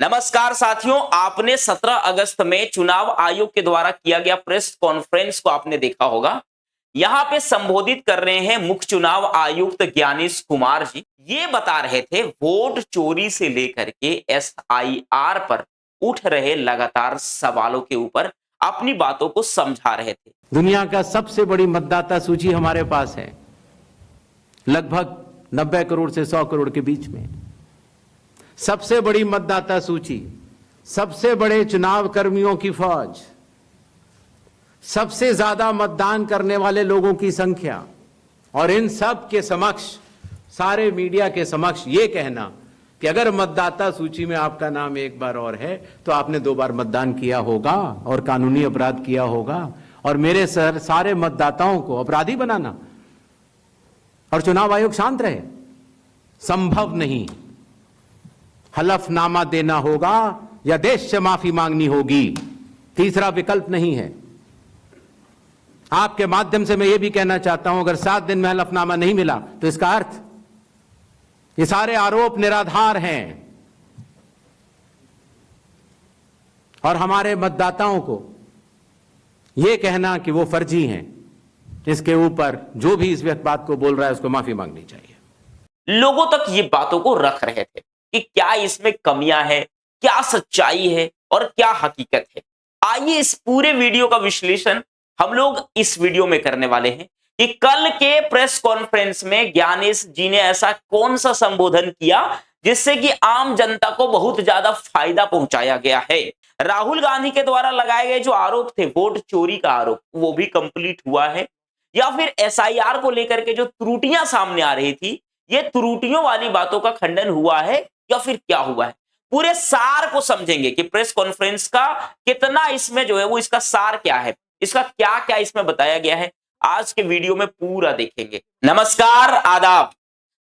नमस्कार साथियों, आपने 17 अगस्त में चुनाव आयोग के द्वारा किया गया प्रेस कॉन्फ्रेंस को आपने देखा होगा। यहाँ पे संबोधित कर रहे हैं मुख्य चुनाव आयुक्त ज्ञानेश कुमार जी। ये बता रहे थे वोट चोरी से लेकर के एसआईआर पर उठ रहे लगातार सवालों के ऊपर अपनी बातों को समझा रहे थे। दुनिया का सबसे बड़ी मतदाता सूची हमारे पास है, लगभग 90 करोड़ से 100 करोड़ के बीच में। सबसे बड़ी मतदाता सूची, सबसे बड़े चुनाव कर्मियों की फौज, सबसे ज्यादा मतदान करने वाले लोगों की संख्या, और इन सब के समक्ष, सारे मीडिया के समक्ष ये कहना कि अगर मतदाता सूची में आपका नाम एक बार और है तो आपने 2 बार मतदान किया होगा और कानूनी अपराध किया होगा, और मेरे सारे मतदाताओं को अपराधी बनाना और चुनाव आयोग शांत रहे, संभव नहीं। हलफनामा देना होगा या देश से माफी मांगनी होगी, तीसरा विकल्प नहीं है। आपके माध्यम से मैं यह भी कहना चाहता हूं, अगर 7 दिन में हलफनामा नहीं मिला तो इसका अर्थ ये सारे आरोप निराधार हैं और हमारे मतदाताओं को यह कहना कि वो फर्जी हैं, इसके ऊपर जो भी इस बात को बोल रहा है उसको माफी मांगनी चाहिए। लोगों तक ये बातों को रख रहे थे कि क्या इसमें कमियां है, क्या सच्चाई है और क्या हकीकत है। आइए इस पूरे वीडियो का विश्लेषण हम लोग इस वीडियो में करने वाले हैं कि कल के प्रेस कॉन्फ्रेंस में ज्ञानेश जी ने ऐसा कौन सा संबोधन किया जिससे कि आम जनता को बहुत ज्यादा फायदा पहुंचाया गया है। राहुल गांधी के द्वारा लगाए गए जो आरोप थे, वोट चोरी का आरोप, वो भी कंप्लीट हुआ है, या फिर एसआईआर को लेकर के जो त्रुटियां सामने आ रही थी, ये त्रुटियों वाली बातों का खंडन हुआ है या फिर क्या हुआ है। पूरे सार को समझेंगे कि प्रेस कॉन्फ्रेंस का कितना इसमें जो है वो इसका सार क्या है, इसका क्या क्या इसमें बताया गया है, आज के वीडियो में पूरा देखेंगे। नमस्कार, आदाब।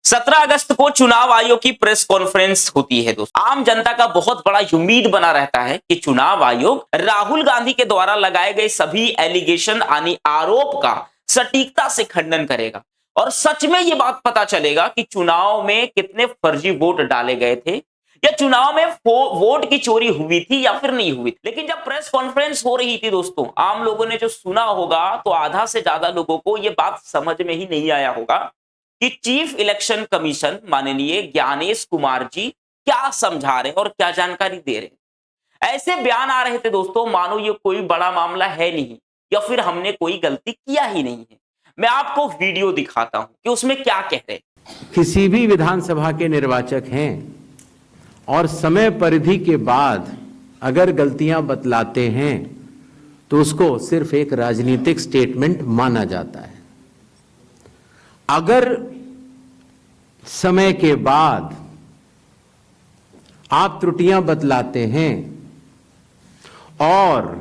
17 अगस्त को चुनाव आयोग की प्रेस कॉन्फ्रेंस होती है दोस्तों। आम जनता का बहुत बड़ा उम्मीद बना रहता है कि चुनाव आयोग राहुल गांधी के द्वारा लगाए गए सभी एलिगेशन यानी आरोप का सटीकता से खंडन करेगा और सच में ये बात पता चलेगा कि चुनाव में कितने फर्जी वोट डाले गए थे या चुनाव में वोट की चोरी हुई थी या फिर नहीं हुई थी। लेकिन जब प्रेस कॉन्फ्रेंस हो रही थी दोस्तों, आम लोगों ने जो सुना होगा तो आधा से ज्यादा लोगों को यह बात समझ में ही नहीं आया होगा कि चीफ इलेक्शन कमीशन माननीय ज्ञानेश कुमार जी क्या समझा रहे हैं और क्या जानकारी दे रहे हैं। ऐसे बयान आ रहे थे दोस्तों मानो ये कोई बड़ा मामला है नहीं या फिर हमने कोई गलती किया ही नहीं है। मैं आपको वीडियो दिखाता हूं कि उसमें क्या कह रहे हैं। किसी भी विधानसभा के निर्वाचक हैं और समय परिधि के बाद अगर गलतियां बतलाते हैं तो उसको सिर्फ एक राजनीतिक स्टेटमेंट माना जाता है। अगर समय के बाद आप त्रुटियां बतलाते हैं और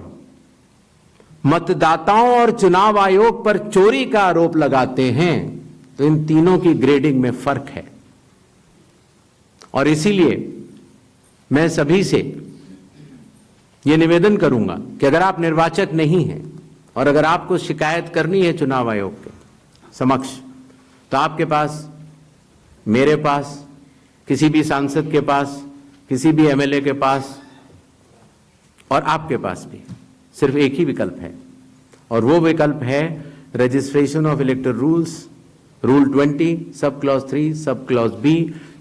मतदाताओं और चुनाव आयोग पर चोरी का आरोप लगाते हैं तो इन तीनों की ग्रेडिंग में फर्क है। और इसीलिए मैं सभी से यह निवेदन करूंगा कि अगर आप निर्वाचक नहीं हैं और अगर आपको शिकायत करनी है चुनाव आयोग के समक्ष, तो आपके पास, मेरे पास, किसी भी सांसद के पास, किसी भी एमएलए के पास और आपके पास भी सिर्फ एक ही विकल्प है, और वो विकल्प है registration of electoral rules, rule 20 sub clause 3 sub clause B,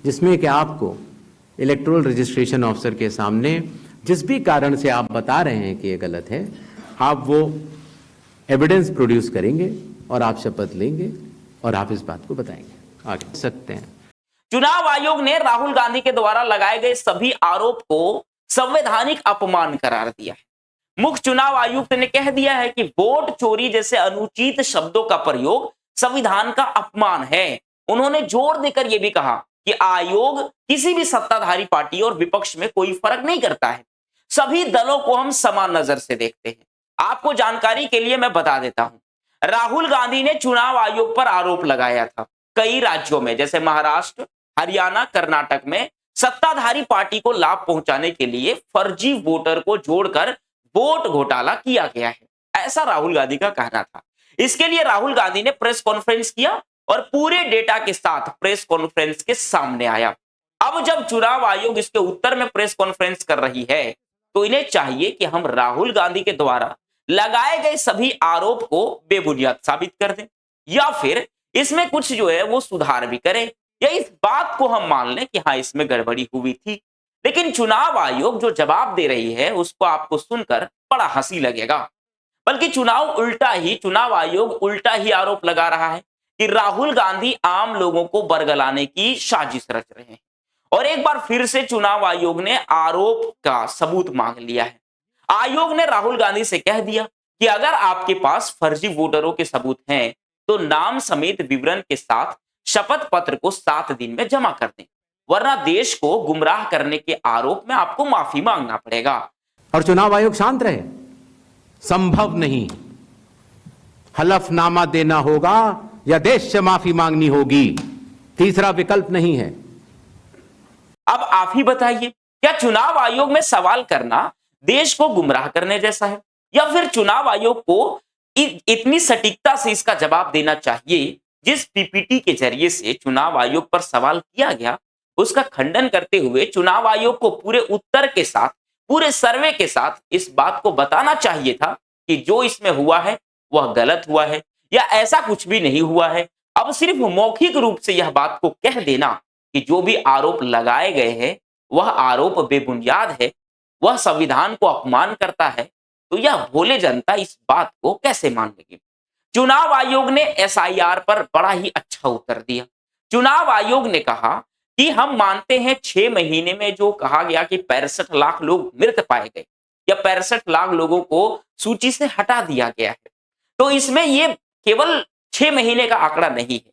जिसमें कि आपको इलेक्टोरल रजिस्ट्रेशन ऑफिसर के सामने जिस भी कारण से आप बता रहे हैं कि ये गलत है, आप वो एविडेंस प्रोड्यूस करेंगे और आप शपथ लेंगे और आप इस बात को बताएंगे। आगे सकते हैं। चुनाव आयोग ने राहुल गांधी के द्वारा लगाए गए सभी आरोप को संवैधानिक अपमान करार दिया है। मुख्य चुनाव आयुक्त ने कह दिया है कि वोट चोरी जैसे अनुचित शब्दों का प्रयोग संविधान का अपमान है। उन्होंने जोर देकर यह भी कहा कि आयोग किसी भी सत्ताधारी पार्टी और विपक्ष में कोई फर्क नहीं करता है, सभी दलों को हम समान नजर से देखते हैं। आपको जानकारी के लिए मैं बता देता हूं, राहुल गांधी ने चुनाव आयोग पर आरोप लगाया था कई राज्यों में जैसे महाराष्ट्र, हरियाणा, कर्नाटक में सत्ताधारी पार्टी को लाभ पहुंचाने के लिए फर्जी वोटर को जोड़कर वोट घोटाला किया गया है, ऐसा राहुल गांधी का कहना था। इसके लिए राहुल गांधी ने प्रेस कॉन्फ्रेंस किया और पूरे डेटा के साथ प्रेस कॉन्फ्रेंस के सामने आया। अब जब चुनाव आयोग इसके उत्तर में प्रेस कॉन्फ्रेंस कर रही है तो इन्हें चाहिए कि हम राहुल गांधी के द्वारा लगाए गए सभी आरोप को बेबुनियाद साबित कर दें, या फिर इसमें कुछ जो है वो सुधार भी करें, या इस बात को हम मान लें कि हाँ इसमें गड़बड़ी हुई थी। लेकिन चुनाव आयोग जो जवाब दे रही है उसको आपको सुनकर बड़ा हंसी लगेगा, बल्कि चुनाव आयोग उल्टा ही आरोप लगा रहा है कि राहुल गांधी आम लोगों को बरगलाने की साजिश रच रहे हैं। और एक बार फिर से चुनाव आयोग ने आरोप का सबूत मांग लिया है। आयोग ने राहुल गांधी से कह दिया कि अगर आपके पास फर्जी वोटरों के सबूत हैं तो नाम समेत विवरण के साथ शपथ पत्र को 7 दिन में जमा कर दें, वरना देश को गुमराह करने के आरोप में आपको माफी मांगना पड़ेगा। और चुनाव आयोग शांत रहे, संभव नहीं। हलफनामा देना होगा या देश से माफी मांगनी होगी, तीसरा विकल्प नहीं है। अब आप ही बताइए, क्या चुनाव आयोग में सवाल करना देश को गुमराह करने जैसा है, या फिर चुनाव आयोग को इतनी सटीकता से इसका जवाब देना चाहिए जिस पीपीटी के जरिए से चुनाव आयोग पर सवाल किया गया उसका खंडन करते हुए चुनाव आयोग को पूरे उत्तर के साथ, पूरे सर्वे के साथ इस बात को बताना चाहिए था कि जो इसमें हुआ है वह गलत हुआ है या ऐसा कुछ भी नहीं हुआ है। अब सिर्फ मौखिक रूप से यह बात को कह देना कि जो भी आरोप लगाए गए हैं वह आरोप बेबुनियाद है, वह संविधान को अपमान करता है, तो यह भोले जनता इस बात को कैसे मान लेगी। चुनाव आयोग ने एसआईआर पर बड़ा ही अच्छा उत्तर दिया। चुनाव आयोग ने कहा कि हम मानते हैं 6 महीने में जो कहा गया कि 65 लाख लोग मृत पाए गए या 65 लाख लोगों को सूची से हटा दिया गया है, तो इसमें ये केवल 6 महीने का आंकड़ा नहीं है,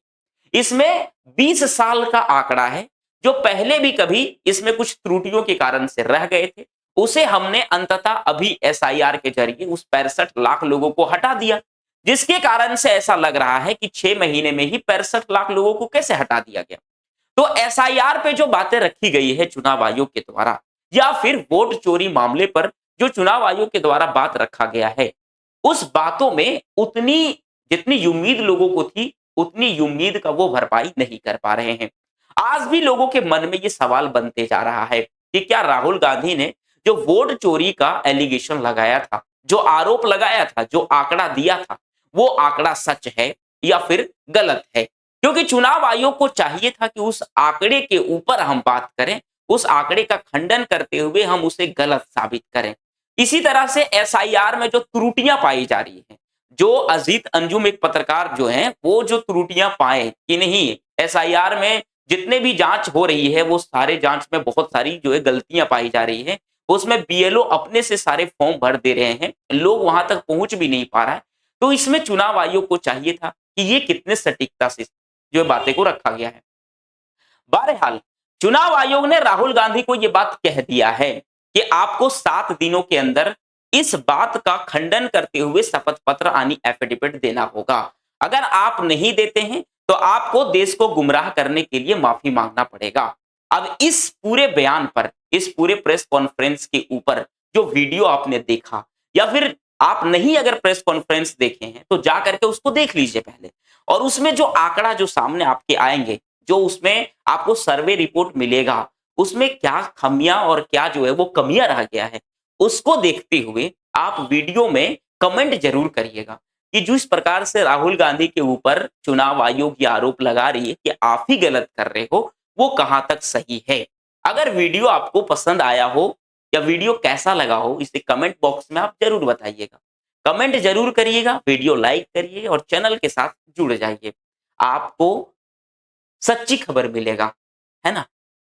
इसमें 20 साल का आंकड़ा है जो पहले भी कभी इसमें कुछ त्रुटियों के कारण से रह गए थे, उसे हमने अंततः अभी एसआईआर के जरिए उस 65 लाख लोगों को हटा दिया, जिसके कारण से ऐसा लग रहा है कि 6 महीने में ही 65 लाख लोगों को कैसे हटा दिया गया। तो एसआईआर पे जो बातें रखी गई है चुनाव आयोग के द्वारा, या फिर वोट चोरी मामले पर जो चुनाव आयोग के द्वारा बात रखा गया है, उस बातों में उतनी जितनी उम्मीद लोगों को थी उतनी उम्मीद का वो भरपाई नहीं कर पा रहे हैं। आज भी लोगों के मन में ये सवाल बनते जा रहा है कि क्या राहुल गांधी ने जो वोट चोरी का एलिगेशन लगाया था, जो आरोप लगाया था, जो आंकड़ा दिया था, वो आंकड़ा सच है या फिर गलत है। क्योंकि चुनाव आयोग को चाहिए था कि उस आंकड़े के ऊपर हम बात करें, उस आंकड़े का खंडन करते हुए हम उसे गलत साबित करें। इसी तरह से एसआईआर में जो त्रुटियां पाई जा रही हैं, जो अजीत अंजुम एक पत्रकार जो हैं वो जो त्रुटियां पाए कि नहीं, एसआईआर में जितने भी जांच हो रही है वो सारे जांच में बहुत सारी जो है गलतियां पाई जा रही है, उसमें बीएलओ अपने से सारे फॉर्म भर दे रहे हैं, लोग वहां तक पहुंच भी नहीं पा रहा है। तो इसमें चुनाव आयोग को चाहिए था कि ये कितने सटीकता से जो बातें को रखा गया है। बहरहाल चुनाव आयोग ने राहुल गांधी को यह बात कह दिया है कि आपको 7 दिनों के अंदर इस बात का खंडन करते हुए शपथ पत्र यानी एफिडेविट देना होगा। अगर आप नहीं देते हैं तो आपको देश को गुमराह करने के लिए माफी मांगना पड़ेगा। अब इस पूरे बयान पर, इस पूरे प्रेस कॉन्फ्रेंस के ऊपर जो वीडियो आपने देखा, या फिर आप नहीं अगर प्रेस कॉन्फ्रेंस देखे हैं तो जा करके उसको देख लीजिए पहले, और उसमें जो आंकड़ा जो सामने आपके आएंगे, जो उसमें आपको सर्वे रिपोर्ट मिलेगा, उसमें क्या खामियां और क्या जो है वो कमियां रह गया है, उसको देखते हुए आप वीडियो में कमेंट जरूर करिएगा कि जिस प्रकार से राहुल गांधी के ऊपर चुनाव आयोग ये आरोप लगा रही है कि आप ही गलत कर रहे हो, वो कहां तक सही है। अगर वीडियो आपको पसंद आया हो या वीडियो कैसा लगा हो, इसे कमेंट बॉक्स में आप जरूर बताइएगा। कमेंट जरूर करिएगा, वीडियो लाइक करिए और चैनल के साथ जुड़ जाइए। आपको सच्ची खबर मिलेगा, है ना।